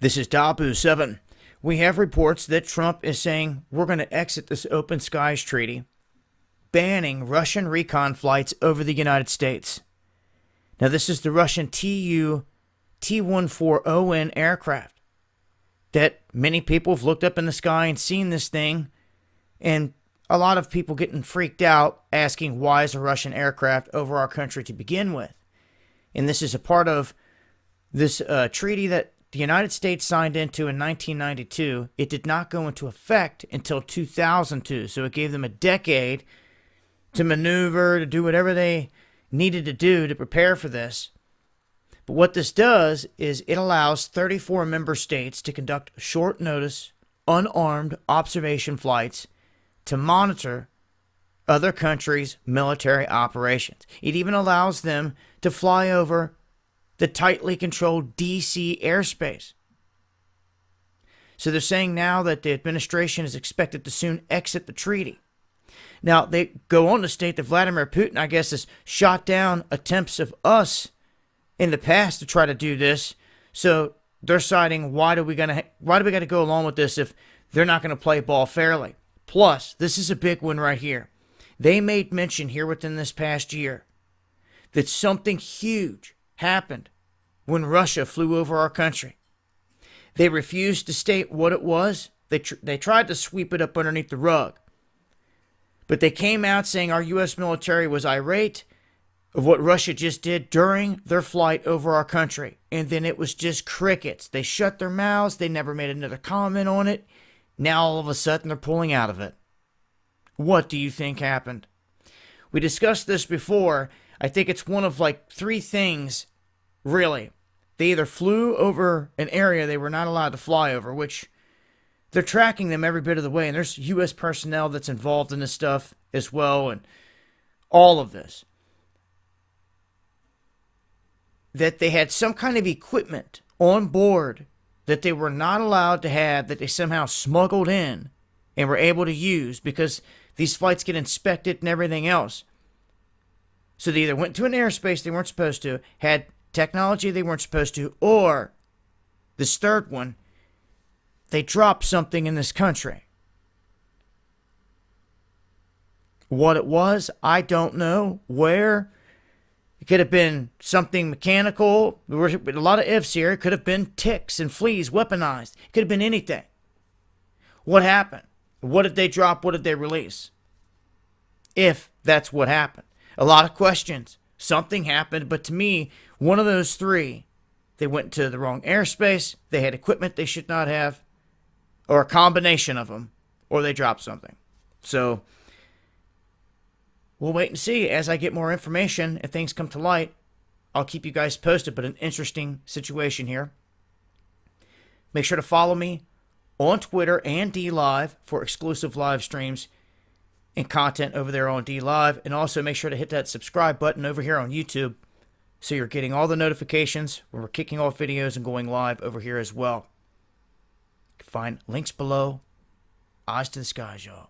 This is Dabu7. We have reports that Trump is saying we're going to exit this open skies treaty, banning Russian Recon flights over the United States. Now, this is the Russian T-14ON aircraft that many people have looked up in the sky and seen this thing, and a lot of people getting freaked out asking why is a Russian aircraft over our country to begin with. And this is a part of this treaty that the United States signed into in 1992. It did not go into effect until 2002, so it gave them a decade to maneuver, to do whatever they needed to do to prepare for this. But what this does is it allows 34 member states to conduct short notice, unarmed observation flights to monitor other countries' military operations. It even allows them to fly over the tightly controlled D.C. airspace. So they're saying now that the administration is expected to soon exit the treaty. Now, they go on to state that Vladimir Putin, I guess, has shot down attempts of us in the past to try to do this. So they're citing, why do we got to go along with this if they're not going to play ball fairly? Plus, this is a big one right here. They made mention here within this past year that something huge happened when Russia flew over our country. They refused to state what it was. They tried to sweep it up underneath the rug. But they came out saying our U.S. military was irate of what Russia just did during their flight over our country. And then it was just crickets. They shut their mouths. They never made another comment on it. Now all of a sudden they're pulling out of it. What do you think happened? We discussed this before. I think it's one of like three things, really. They either flew over an area they were not allowed to fly over, which they're tracking them every bit of the way, and there's U.S. personnel that's involved in this stuff as well, and all of this. That they had some kind of equipment on board that they were not allowed to have, that they somehow smuggled in and were able to use because these flights get inspected and everything else. So they either went to an airspace they weren't supposed to, had technology they weren't supposed to, or this third one, they dropped something in this country. What it was, I don't know. Where? It could have been something mechanical. There were a lot of ifs here. It could have been ticks and fleas weaponized. It could have been anything. What happened? What did they drop? What did they release? If that's what happened. A lot of questions. Something happened, but to me, one of those three, they went to the wrong airspace, they had equipment they should not have, or a combination of them, or they dropped something. So we'll wait and see. As I get more information and things come to light, I'll keep you guys posted, but an interesting situation here. Make sure to follow me on Twitter and DLive for exclusive live streams and content over there on DLive. And also make sure to hit that subscribe button over here on YouTube so you're getting all the notifications when we're kicking off videos and going live over here as well. You can find links below. Eyes to the skies, y'all.